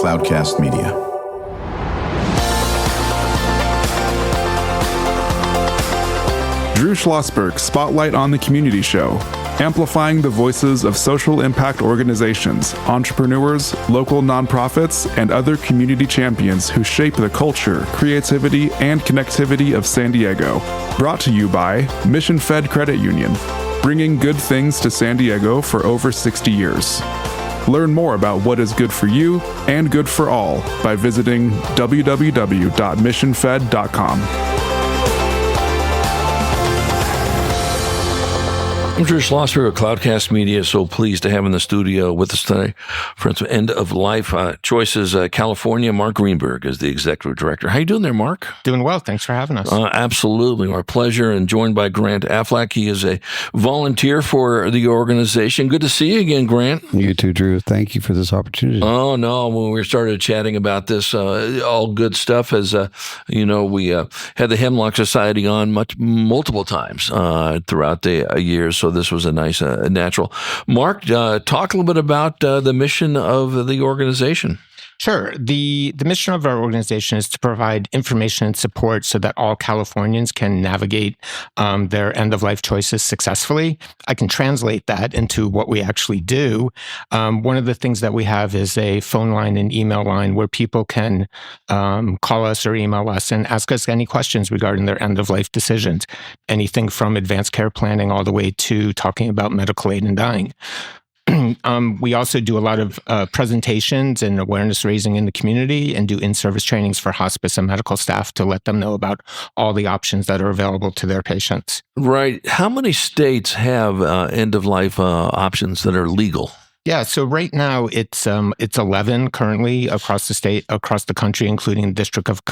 Cloudcast Media. Drew Schlosberg Spotlight on the Community Show, amplifying the voices of social impact organizations, entrepreneurs, local nonprofits, and other community champions who shape the culture, creativity, and connectivity of San Diego. Brought to you by Mission Fed Credit Union, bringing good things to San Diego for over 60 years. Learn more about what is good for you and good for all by visiting www.missionfed.com. I'm Drew Schlosberg of Cloudcast Media. So pleased to have in the studio with us today for End of Life Choices California. Mark Greenberg is the executive director. How you doing there, Mark? Doing well. Thanks for having us. Absolutely. Our pleasure. And joined by Grant Affleck. He is a volunteer for the organization. Good to see you again, Grant. You too, Drew. Thank you for this opportunity. Oh, no. When we started chatting about this, all good stuff as, we had the Hemlock Society on multiple times throughout the years. So this was a nice, natural. Mark, talk a little bit about the mission of the organization. Sure. The mission of our organization is to provide information and support so that all Californians can navigate their end-of-life choices successfully. I can translate that into what we actually do. One of the things that we have is a phone line and email line where people can call us or email us and ask us any questions regarding their end-of-life decisions, anything from advanced care planning all the way to talking about medical aid and dying. We also do a lot of presentations and awareness raising in the community and do in-service trainings for hospice and medical staff to let them know about all the options that are available to their patients. Right. How many states have end-of-life options that are legal? Yeah, so right now it's 11 currently across the country, including District of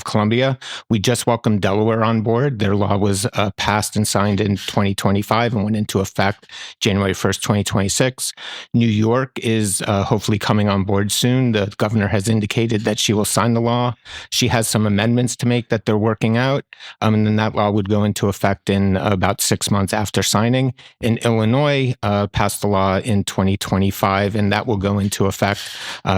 Columbia. We just welcomed Delaware on board. Their law was passed and signed in 2025 and went into effect January 1st, 2026. New York is hopefully coming on board soon. The governor has indicated that she will sign the law. She has some amendments to make that they're working out, and then that law would go into effect in about 6 months after signing. In Illinois, passed the law in 2025, and that will go into effect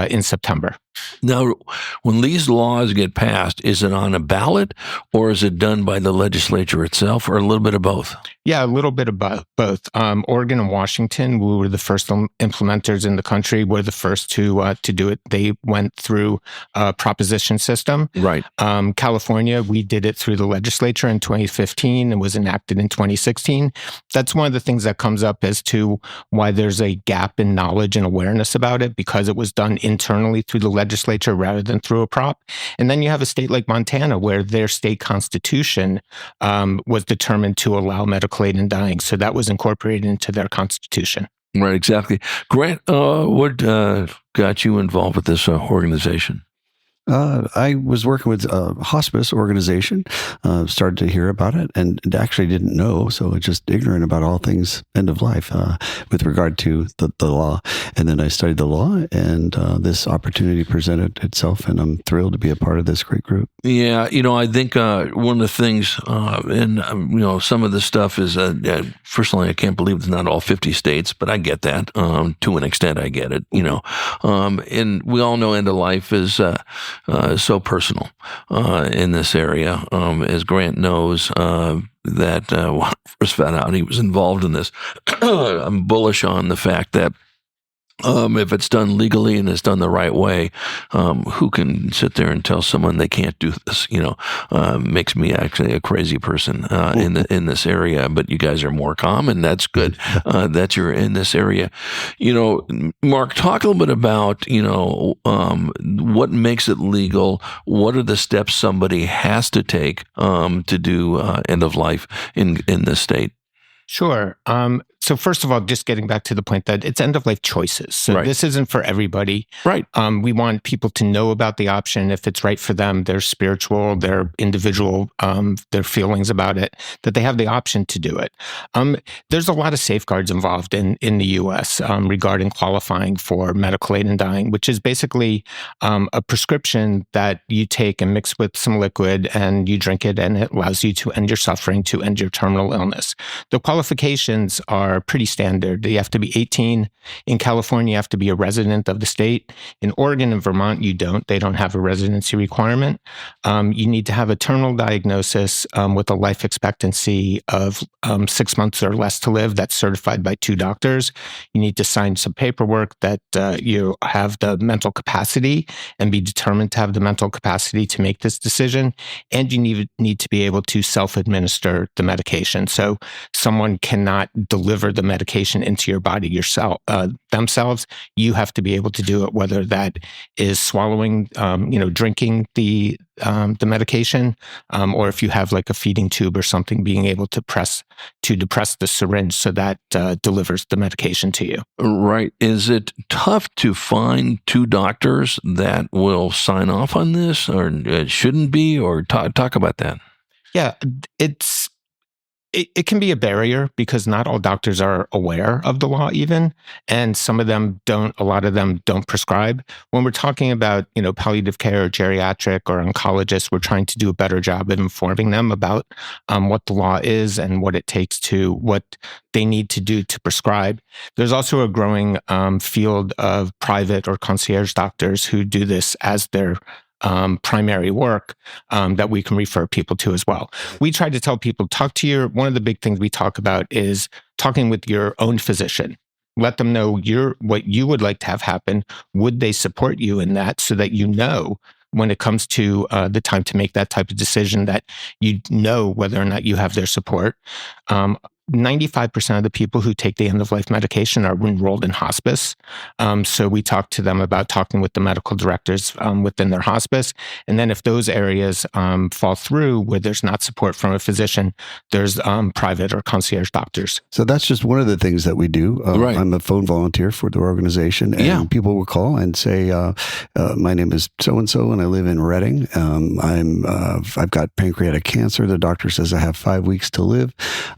in September. Now, when these laws get passed, is it on a ballot or is it done by the legislature itself, or a little bit of both? Yeah, a little bit of both. Oregon and Washington, we were the first implementers in the country. We're the first to do it. They went through a proposition system. Right. California, we did it through the legislature in 2015 and was enacted in 2016. That's one of the things that comes up as to why there's a gap in knowledge and awareness about it, because it was done internally through the legislature rather than through a prop. And then you have a state like Montana where their state constitution was determined to allow medical aid and dying. So that was incorporated into their constitution. Right, exactly. Grant, what got you involved with this organization? I was working with a hospice organization, started to hear about it and actually didn't know. So just ignorant about all things end of life with regard to the law. And then I studied the law and this opportunity presented itself, and I'm thrilled to be a part of this great group. Yeah, I think one of the things, some of this stuff is, personally, I can't believe it's not all 50 states, but I get that. To an extent, I get it, and we all know end of life is so personal in this area. As Grant knows, that when I first found out he was involved in this, I'm bullish on the fact that if it's done legally and it's done the right way, who can sit there and tell someone they can't do this? Makes me actually a crazy person in this area. But you guys are more calm, and that's good that you're in this area. Mark, talk a little bit about what makes it legal. What are the steps somebody has to take to do end of life in this state? Sure. So first of all, just getting back to the point that it's end-of-life choices. So Right. This isn't for everybody. Right. We want people to know about the option, if it's right for them, their spiritual, their individual, their feelings about it, that they have the option to do it. There's a lot of safeguards involved in the U.S. Regarding qualifying for medical aid and dying, which is basically a prescription that you take and mix with some liquid and you drink it, and it allows you to end your suffering, to end your terminal illness. The qualifications are pretty standard. You have to be 18. In California, you have to be a resident of the state. In Oregon and Vermont, you don't. They don't have a residency requirement. You need to have a terminal diagnosis with a life expectancy of 6 months or less to live. That's certified by 2 doctors. You need to sign some paperwork that you have the mental capacity and be determined to have the mental capacity to make this decision. And you need to be able to self-administer the medication. So someone cannot deliver the medication into your body themselves. You have to be able to do it, whether that is swallowing, drinking the medication, or if you have like a feeding tube or something, being able to depress the syringe so that delivers the medication to you. Right. Is it tough to find 2 doctors that will sign off on this, or it shouldn't be, or talk about that? Yeah, it can be a barrier because not all doctors are aware of the law even, and a lot of them don't prescribe. When we're talking about, palliative care or geriatric or oncologists, we're trying to do a better job of informing them about what the law is and what they need to do to prescribe. There's also a growing field of private or concierge doctors who do this as their primary work that we can refer people to as well. We try to tell people, one of the big things we talk about is talking with your own physician. Let them know what you would like to have happen. Would they support you in that, so that when it comes to the time to make that type of decision, that you know whether or not you have their support. 95% of the people who take the end-of-life medication are enrolled in hospice. So we talk to them about talking with the medical directors within their hospice. And then if those areas fall through where there's not support from a physician, there's private or concierge doctors. So that's just one of the things that we do. Right. I'm a phone volunteer for the organization, and people will call and say, my name is so-and-so, and I live in Reading. I've got pancreatic cancer. The doctor says I have 5 weeks to live.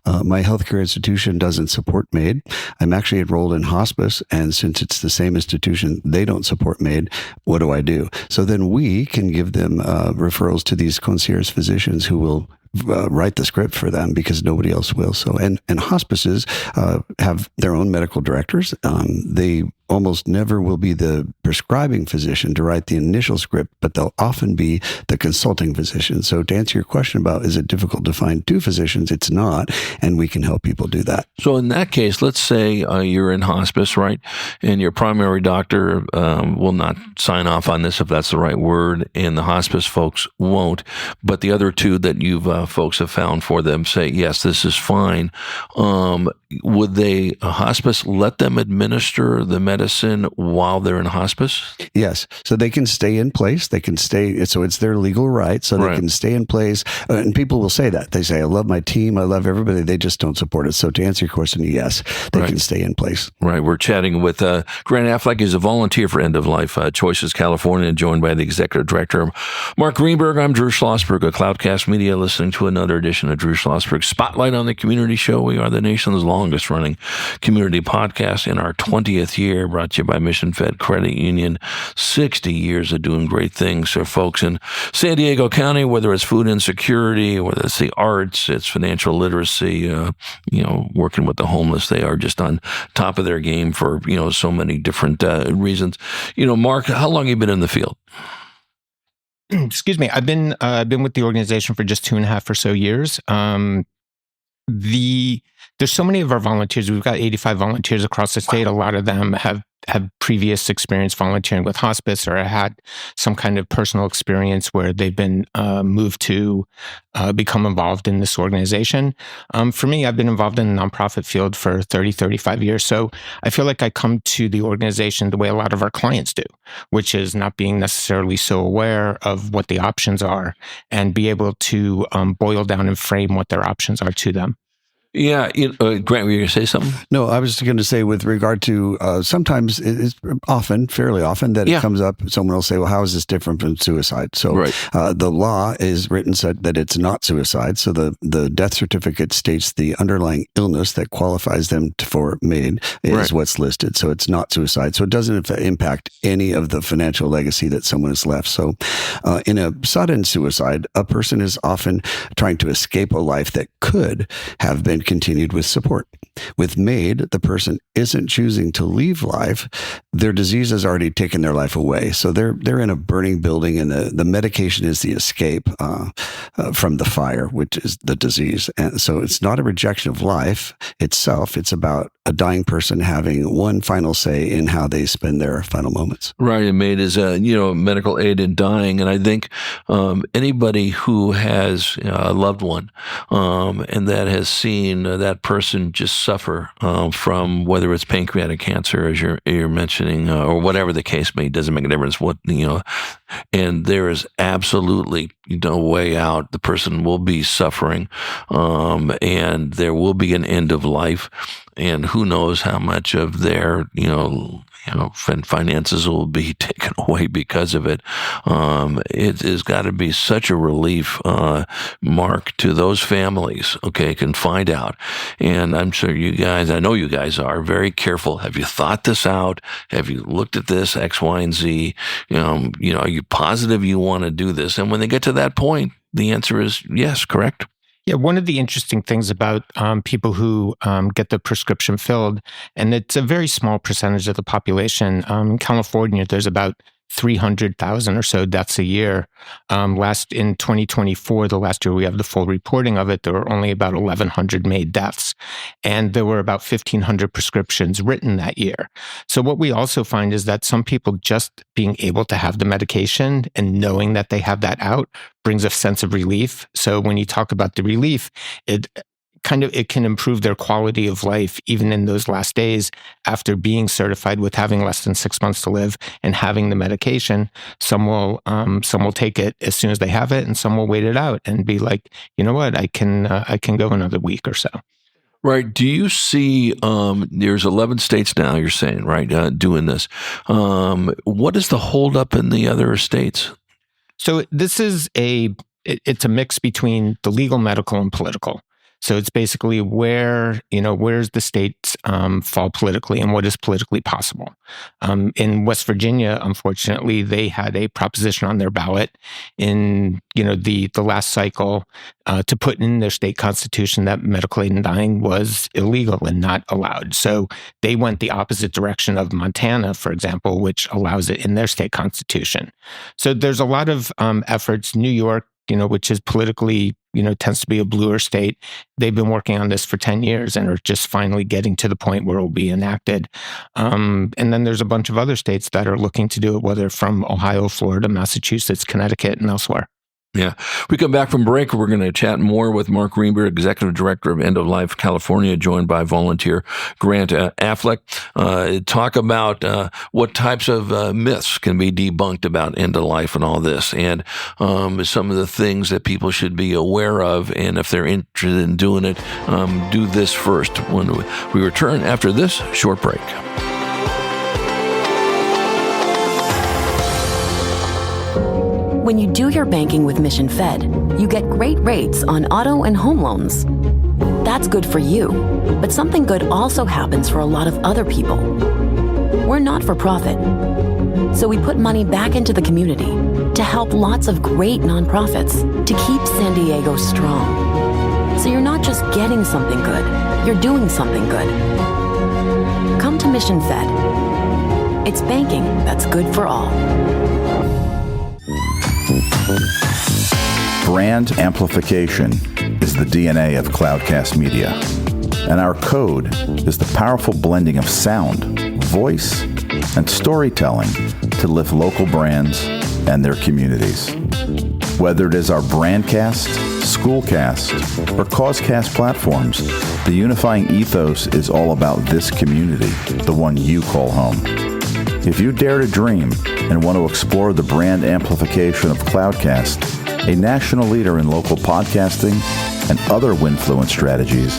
My healthcare institution doesn't support MAID. I'm actually enrolled in hospice, and since it's the same institution, they don't support MAID. What do I do? So then we can give them referrals to these concierge physicians who will write the script for them because nobody else will. So, and hospices have their own medical directors. They almost never will be the prescribing physician to write the initial script, but they'll often be the consulting physician. So to answer your question about, is it difficult to find 2 physicians? It's not, and we can help people do that. So in that case, let's say you're in hospice, right? And your primary doctor will not sign off on this, if that's the right word, and the hospice folks won't. But the other 2 that you've folks have found for them say, yes, this is fine. Would a hospice let them administer the medicine while they're in hospice? Yes. So they can stay in place. They can stay. So it's their legal right. So they can stay in place. And people will say that. They say, I love my team. I love everybody. They just don't support it. So to answer your question, yes, they can stay in place. Right. We're chatting with Grant Affleck. He's a volunteer for End of Life Choices California, joined by the executive director, Mark Greenberg. I'm Drew Schlosberg of Cloudcast Media, listening to another edition of Drew Schlosberg Spotlight on the Community Show. We are the nation's longest running community podcast in our 20th year, brought to you by Mission Fed Credit Union. 60 years of doing great things for folks in San Diego County, whether it's food insecurity, whether it's the arts, it's financial literacy, working with the homeless. They are just on top of their game for, so many different reasons. Mark, how long have you been in the field? Excuse me. I've been with the organization for just 2.5 or so years. There's so many of our volunteers. We've got 85 volunteers across the state. A lot of them have previous experience volunteering with hospice or had some kind of personal experience where they've been moved to become involved in this organization. For me, I've been involved in the nonprofit field for 35 years. So I feel like I come to the organization the way a lot of our clients do, which is not being necessarily so aware of what the options are and be able to boil down and frame what their options are to them. Yeah. Grant, were you going to say something? No, I was going to say with regard to sometimes it's fairly often that it comes up. Someone will say, well, how is this different from suicide? So the law is written so that it's not suicide. So the death certificate states the underlying illness that qualifies them for MAID is what's listed. So it's not suicide. So it doesn't impact any of the financial legacy that someone has left. So in a sudden suicide, a person is often trying to escape a life that could have been and continued with support. With MAID, the person isn't choosing to leave life. Their disease has already taken their life away. So they're in a burning building, and the medication is the escape from the fire, which is the disease. And so it's not a rejection of life itself. It's about a dying person having one final say in how they spend their final moments. Right. And MAID is a medical aid in dying. And I think anybody who has a loved one and that has seen that person just suffer from whether it's pancreatic cancer, as you're mentioning, or whatever the case may, doesn't make a difference. And there is absolutely no way out. The person will be suffering, and there will be an end of life. And who knows how much of their, finances will be taken away because of it. It has got to be such a relief, Mark, to those families, can find out. And I'm sure I know you guys are very careful. Have you thought this out? Have you looked at this, X, Y, and Z? Are you positive you want to do this? And when they get to that point, the answer is yes, correct? Yeah, one of the interesting things about people who get the prescription filled, and it's a very small percentage of the population. In California, there's about 300,000 or so deaths a year. In 2024, the last year we have the full reporting of it, there were only about 1,100 MAID deaths. And there were about 1,500 prescriptions written that year. So what we also find is that some people just being able to have the medication and knowing that they have that out brings a sense of relief. So when you talk about the relief, it can improve their quality of life even in those last days after being certified with having less than 6 months to live and having the medication. Some will take it as soon as they have it, and some will wait it out and be like, you know what, I can go another week or so. Right. Do you see, there's 11 states now, you're saying, right, doing this. What is the holdup in the other states? So this is it's a mix between the legal, medical, and political. So it's basically where's the states fall politically and what is politically possible. In West Virginia, unfortunately, they had a proposition on their ballot in the last cycle to put in their state constitution that medical aid in dying was illegal and not allowed. So they went the opposite direction of Montana, for example, which allows it in their state constitution. So there's a lot of efforts. New York, which is politically, tends to be a bluer state. They've been working on this for 10 years and are just finally getting to the point where it will be enacted. And then there's a bunch of other states that are looking to do it, whether from Ohio, Florida, Massachusetts, Connecticut, and elsewhere. Yeah. We come back from break. We're going to chat more with Mark Greenberg, Executive Director of End of Life California, joined by volunteer Grant Affleck. Talk about what types of myths can be debunked about end of life and all this, and some of the things that people should be aware of. And if they're interested in doing it, do this first. When we return after this short break. When you do your banking with Mission Fed, you get great rates on auto and home loans. That's good for you, but something good also happens for a lot of other people. We're not for profit, so we put money back into the community to help lots of great nonprofits to keep San Diego strong. So you're not just getting something good, you're doing something good. Come to Mission Fed. It's banking that's good for all. Brand amplification is the DNA of Cloudcast Media, and our code is the powerful blending of sound, voice, and storytelling to lift local brands and their communities. Whether it is our Brandcast, Schoolcast, or Causecast platforms, the unifying ethos is all about this community, the one you call home. If you dare to dream and want to explore the brand amplification of Cloudcast, a national leader in local podcasting and other Winfluence strategies,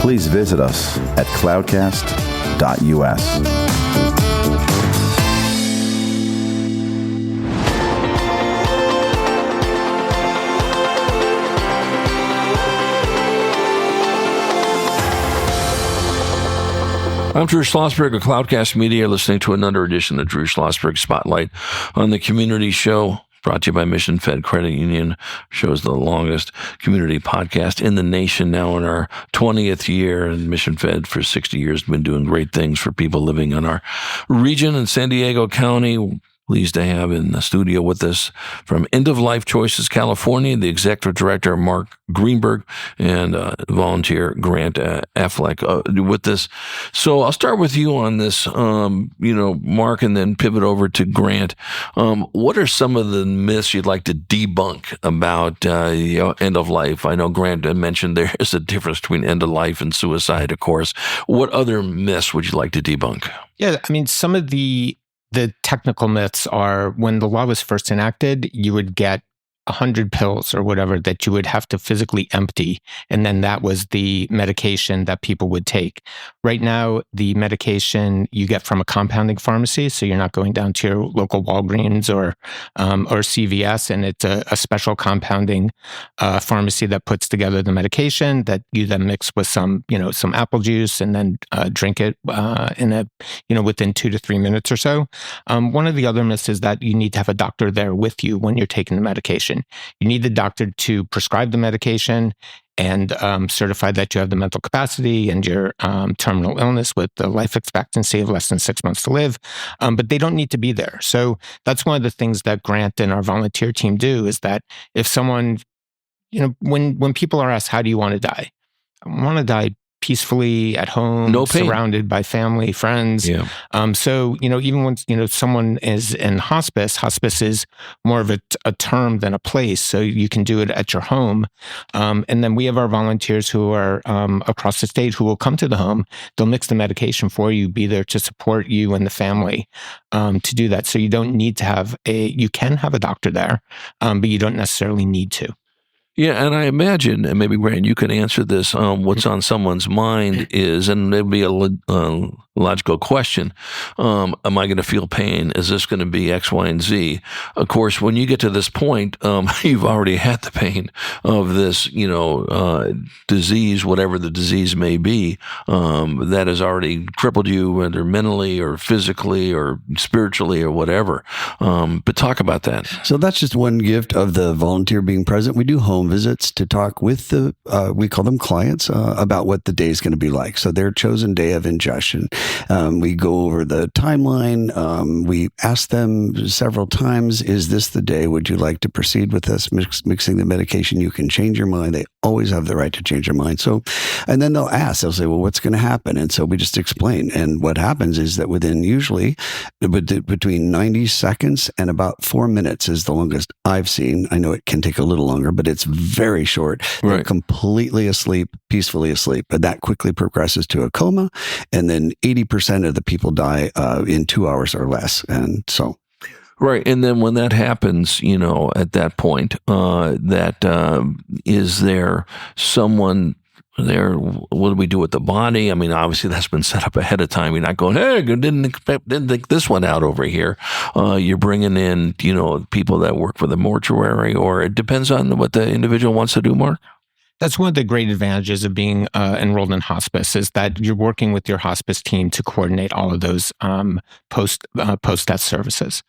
please visit us at cloudcast.us. I'm Drew Schlosberg of Cloudcast Media, listening to another edition of Drew Schlosberg Spotlight on the Community Show. brought to you by Mission Fed Credit Union. Shows the longest community podcast in the nation, now in our 20th year. And Mission Fed for 60 years been doing great things for people living in our region in San Diego County. Pleased to have in the studio with us from End of Life Choices, California, the executive director, Mark Greenberg, and volunteer Grant Affleck with this. So I'll start with you on this, Mark, and then pivot over to Grant. What are some of the myths you'd like to debunk about end of life? I know Grant mentioned there is a difference between end of life and suicide, of course. What other myths would you like to debunk? Yeah, I mean, some of the technical myths are when the law was first enacted, you would get 100 pills or whatever that you would have to physically empty. And then that was the medication that people would take. Right now, the medication you get from a compounding pharmacy. So you're not going down to your local Walgreens or CVS. And it's a special compounding pharmacy that puts together the medication that you then mix with some apple juice and then drink it within 2 to 3 minutes or so. One of the other myths is that you need to have a doctor there with you when you're taking the medication. You need the doctor to prescribe the medication and certify that you have the mental capacity and your terminal illness with the life expectancy of less than 6 months to live. But they don't need to be there. So that's one of the things that Grant and our volunteer team do, is that if someone, when people are asked, how do you want to die? I want to die peacefully at home, no pain, surrounded by family, friends. Yeah. So, even when, someone is in hospice is more of a term than a place. So you can do it at your home. And then we have our volunteers who are across the state who will come to the home. They'll mix the medication for you, be there to support you and the family to do that. So you don't need to you can have a doctor there, but you don't necessarily need to. Yeah, and I imagine, and maybe Grant, you can answer this, what's on someone's mind is, and it'd be a logical question, am I going to feel pain? Is this going to be X, Y, and Z? Of course, when you get to this point, you've already had the pain of this, disease, whatever the disease may be, that has already crippled you, whether mentally or physically or spiritually or whatever. But talk about that. So that's just one gift of the volunteer being present. We do home visits to talk with we call them clients, about what the day is going to be like. So their chosen day of ingestion. We go over the timeline. We ask them several times, is this the day? Would you like to proceed with this mixing the medication? You can change your mind. They always have the right to change their mind. So, and then they'll say, well, what's going to happen? And so we just explain. And what happens is that within usually between 90 seconds and about 4 minutes is the longest I've seen. I know it can take a little longer, but it's very short. They're right. Completely asleep, peacefully asleep. But that quickly progresses to a coma. And then 80% of the people die in 2 hours or less. And so. Right. And then when that happens, at that point, is there someone there? What do we do with the body? I mean, obviously that's been set up ahead of time. You're not going, hey, didn't think this one out over here. You're bringing in, people that work for the mortuary, or it depends on what the individual wants to do, Mark. That's one of the great advantages of being enrolled in hospice, is that you're working with your hospice team to coordinate all of those post-death services.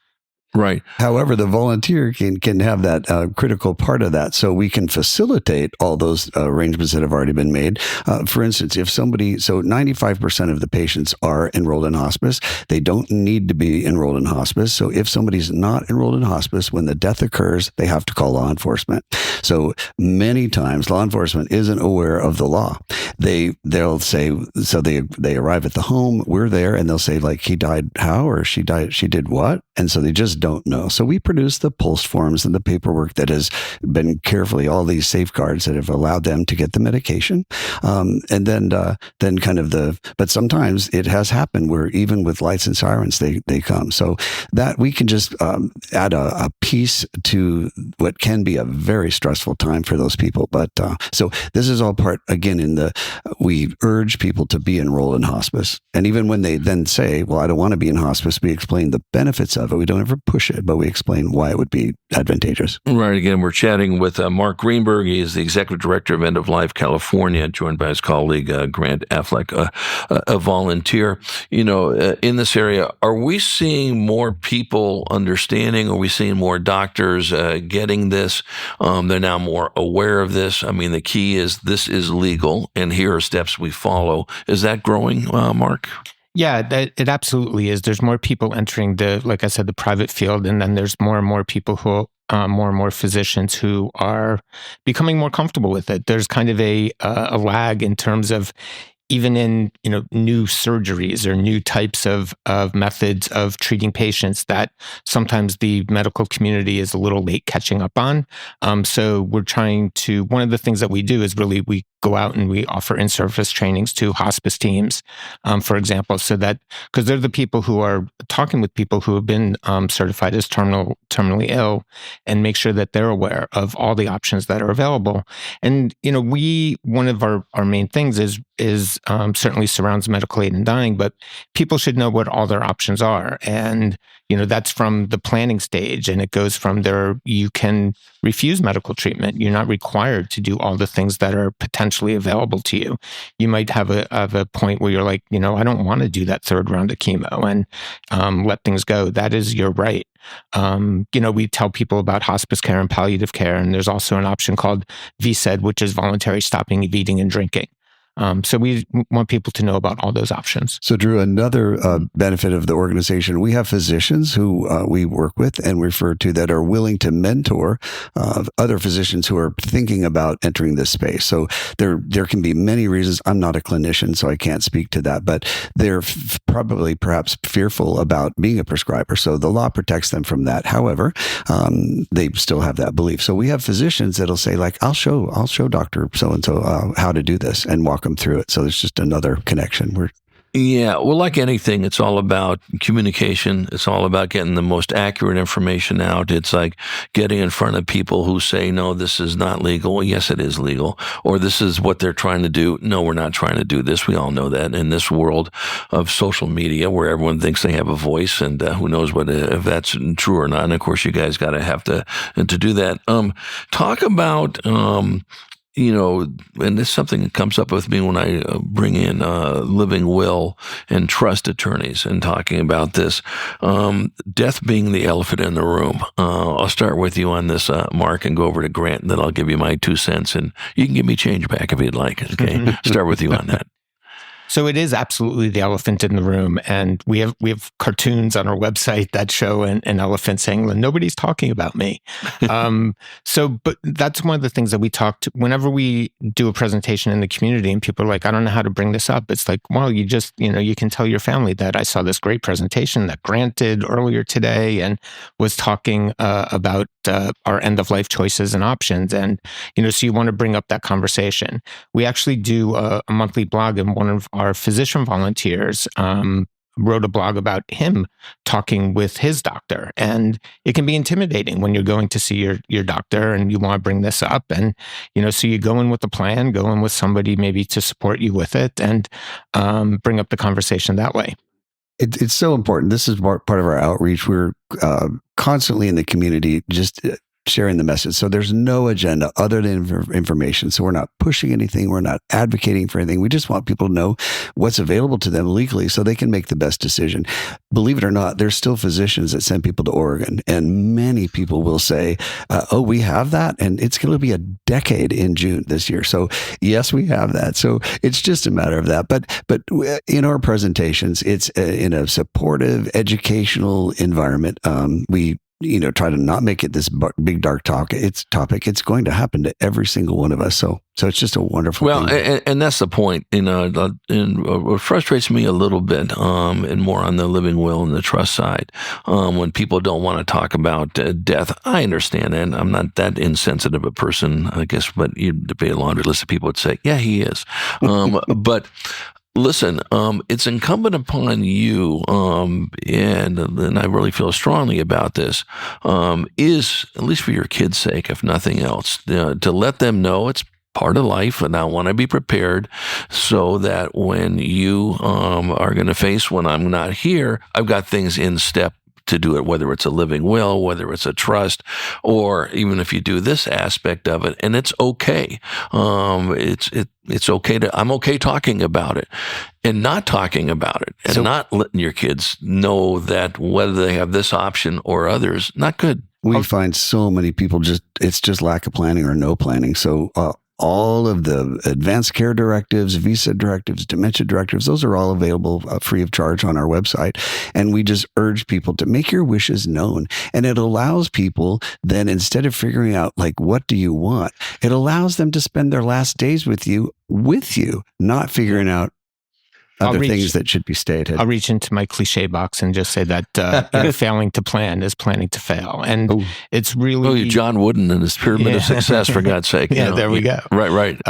Right. However, the volunteer can have that critical part of that, so we can facilitate all those arrangements that have already been made. For instance, if somebody, so 95% of the patients are enrolled in hospice. They don't need to be enrolled in hospice. So if somebody's not enrolled in hospice, when the death occurs, they have to call law enforcement. So many times law enforcement isn't aware of the law. They'll say, so they arrive at the home, we're there, and they'll say, like, he died how, or she did what? And so they just don't know. So we produce the PULSE forms and the paperwork that has been carefully, all these safeguards that have allowed them to get the medication. And then kind of but sometimes it has happened where even with lights and sirens, they come. So that we can just add a piece to what can be a very stressful time for those people. But so this is all part, again, we urge people to be enrolled in hospice. And even when they then say, well, I don't want to be in hospice, we explain the benefits of it. We don't ever push it, but we explain why it would be advantageous. Right. Again, we're chatting with Mark Greenberg. He is the executive director of End of Life California, joined by his colleague Grant Affleck, a volunteer. In this area, are we seeing more people understanding? Are we seeing more doctors getting this? They're now more aware of this. I mean, the key is this is legal, and here are steps we follow. Is that growing, Mark? Yeah, it absolutely is. There's more people entering like I said, the private field, and then there's more and more people who, more and more physicians who are becoming more comfortable with it. There's kind of a lag in terms of even in new surgeries or new types of methods of treating patients that sometimes the medical community is a little late catching up on. So we're trying to. One of the things that we do is really we go out and we offer in-service trainings to hospice teams, for example, so that because they're the people who are talking with people who have been certified as terminally ill, and make sure that they're aware of all the options that are available. And one of our main things is certainly surrounds medical aid in dying, but people should know what all their options are. And that's from the planning stage, and it goes from there. You can refuse medical treatment. You're not required to do all the things that are potentially available to you. You might have a point where you're like, I don't want to do that third round of chemo and let things go. That is your right. We tell people about hospice care and palliative care, and there's also an option called VSED, which is voluntary stopping of eating and drinking. So we want people to know about all those options. So, Drew, another benefit of the organization, we have physicians who we work with and refer to that are willing to mentor other physicians who are thinking about entering this space. So there can be many reasons. I'm not a clinician, so I can't speak to that, but they're probably perhaps fearful about being a prescriber. So the law protects them from that. However, they still have that belief. So we have physicians that'll say, like, I'll show Dr. So-and-so how to do this and walk them through it. So there's just another connection. Yeah, well, like anything, it's all about communication. It's all about getting the most accurate information out. It's like getting in front of people who say, no, this is not legal. Well, yes, it is legal. Or this is what they're trying to do. No, we're not trying to do this. We all know that in this world of social media where everyone thinks they have a voice, and who knows if that's true or not. And of course, you guys got to have to do that. Talk about, and this is something that comes up with me when I bring in living will and trust attorneys and talking about this. Death being the elephant in the room. I'll start with you on this, Mark, and go over to Grant, and then I'll give you my 2 cents, and you can give me change back if you'd like. Okay, start with you on that. So it is absolutely the elephant in the room, and we have cartoons on our website that show an elephant saying, "Nobody's talking about me." But that's one of the things that we talk to whenever we do a presentation in the community, and people are like, "I don't know how to bring this up." It's like, well, you just you can tell your family that I saw this great presentation that Grant did earlier today, and was talking about our end of life choices and options, and so you want to bring up that conversation. We actually do a monthly blog, and one of our physician volunteers wrote a blog about him talking with his doctor. And it can be intimidating when you're going to see your doctor and you want to bring this up. And, so you go in with a plan, go in with somebody maybe to support you with it, and bring up the conversation that way. It's so important. This is part of our outreach. We're constantly in the community, just sharing the message. So there's no agenda other than information. So we're not pushing anything. We're not advocating for anything. We just want people to know what's available to them legally so they can make the best decision. Believe it or not, there's still physicians that send people to Oregon, and many people will say, oh, we have that. And it's going to be a decade in June this year. So yes, we have that. So it's just a matter of that. But in our presentations, it's in a supportive educational environment. We try to not make it this big dark topic. It's going to happen to every single one of us. So it's just a wonderful thing. Well, and that's the point. And what frustrates me a little bit, and more on the living will and the trust side, when people don't want to talk about death. I understand that. I'm not that insensitive a person, I guess, but you'd debate a laundry list of people would say, yeah, he is. But listen, it's incumbent upon you, and I really feel strongly about this, is, at least for your kids' sake, if nothing else, to let them know it's part of life, and I want to be prepared so that when you are going to face when I'm not here, I've got things in step to do it, whether it's a living will, whether it's a trust, or even if you do this aspect of it, and it's okay. It's okay I'm okay talking about it and not talking about it and not letting your kids know that whether they have this option or others, not good. We find so many people it's just lack of planning or no planning. So, all of the advanced care directives, visa directives, dementia directives, those are all available free of charge on our website. And we just urge people to make your wishes known. And it allows people then, instead of figuring out like, what do you want? It allows them to spend their last days with you, not figuring out other things that should be stated. I'll reach into my cliche box and just say that failing to plan is planning to fail. And it's really... John Wooden and his Pyramid of Success, for God's sake. There we go. Right.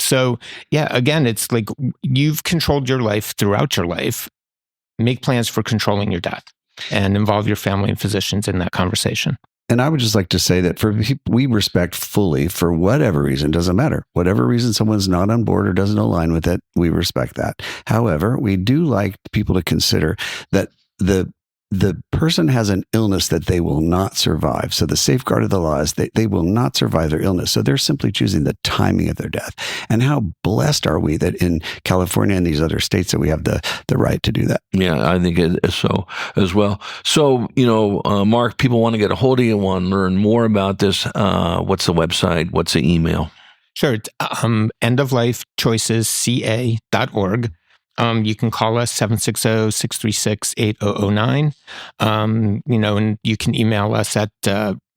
So, again, it's like you've controlled your life throughout your life. Make plans for controlling your death and involve your family and physicians in that conversation. And I would just like to say that for people we respect fully, for whatever reason, doesn't matter. Whatever reason someone's not on board or doesn't align with it, we respect that. However, we do like people to consider that the person has an illness that they will not survive. So the safeguard of the law is they will not survive their illness. So they're simply choosing the timing of their death. And how blessed are we that in California and these other states that we have the right to do that? Yeah, I think it is so as well. So, Mark, people want to get a hold of you, want to learn more about this. What's the website? What's the email? Sure. It's endoflifechoicesca.org. You can call us 760-636-8009. And you can email us at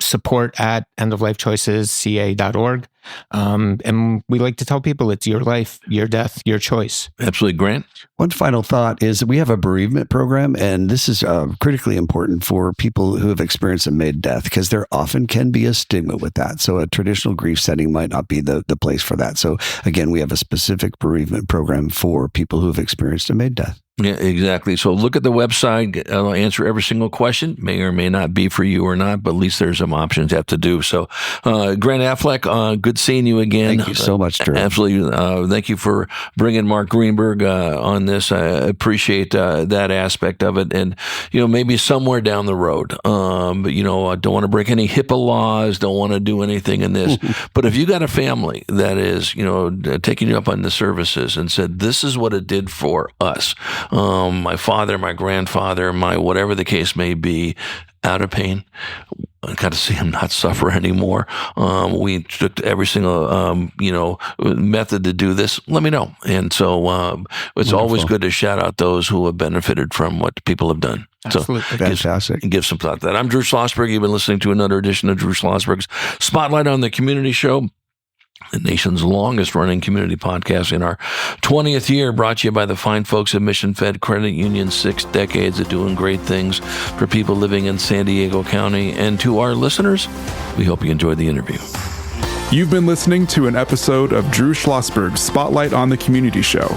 support@endoflifechoicesca.org. And we like to tell people it's your life, your death, your choice. Absolutely. Grant? One final thought is we have a bereavement program, and this is critically important for people who have experienced a mid-death because there often can be a stigma with that. So a traditional grief setting might not be the place for that. So again, we have a specific bereavement program for people who have experienced a mid-death. Yeah, exactly. So look at the website. I'll answer every single question. May or may not be for you or not, but at least there's some options you have to do. So, Grant Affleck, good seeing you again. Thank you so much, Drew. Absolutely. Thank you for bringing Mark Greenberg on this. I appreciate that aspect of it. And, maybe somewhere down the road, but, I don't want to break any HIPAA laws, don't want to do anything in this. But if you got a family that is, taking you up on the services and said, this is what it did for us. My father, my grandfather, my whatever the case may be, out of pain. I got to see him not suffer anymore. We took every single, method to do this. Let me know. And so it's always good to shout out those who have benefited from what people have done. Absolutely. So Fantastic. Give some thought to that. I'm Drew Schlosberg. You've been listening to another edition of Drew Schlosberg's Spotlight on the Community Show, the nation's longest running community podcast in our 20th year, brought to you by the fine folks at Mission Fed Credit Union, 6 decades of doing great things for people living in San Diego County. And to our listeners, we hope you enjoyed the interview. You've been listening to an episode of Drew Schlosberg's Spotlight on the Community Show,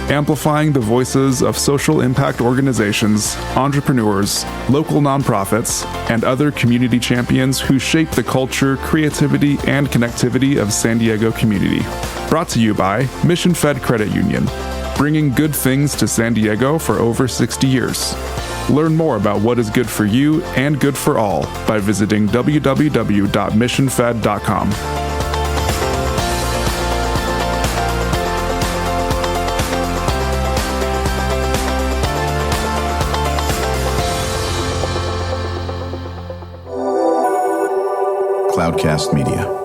amplifying the voices of social impact organizations, entrepreneurs, local nonprofits, and other community champions who shape the culture, creativity, and connectivity of San Diego community. Brought to you by Mission Fed Credit Union, bringing good things to San Diego for over 60 years. Learn more about what is good for you and good for all by visiting www.missionfed.com. Cloudcast Media.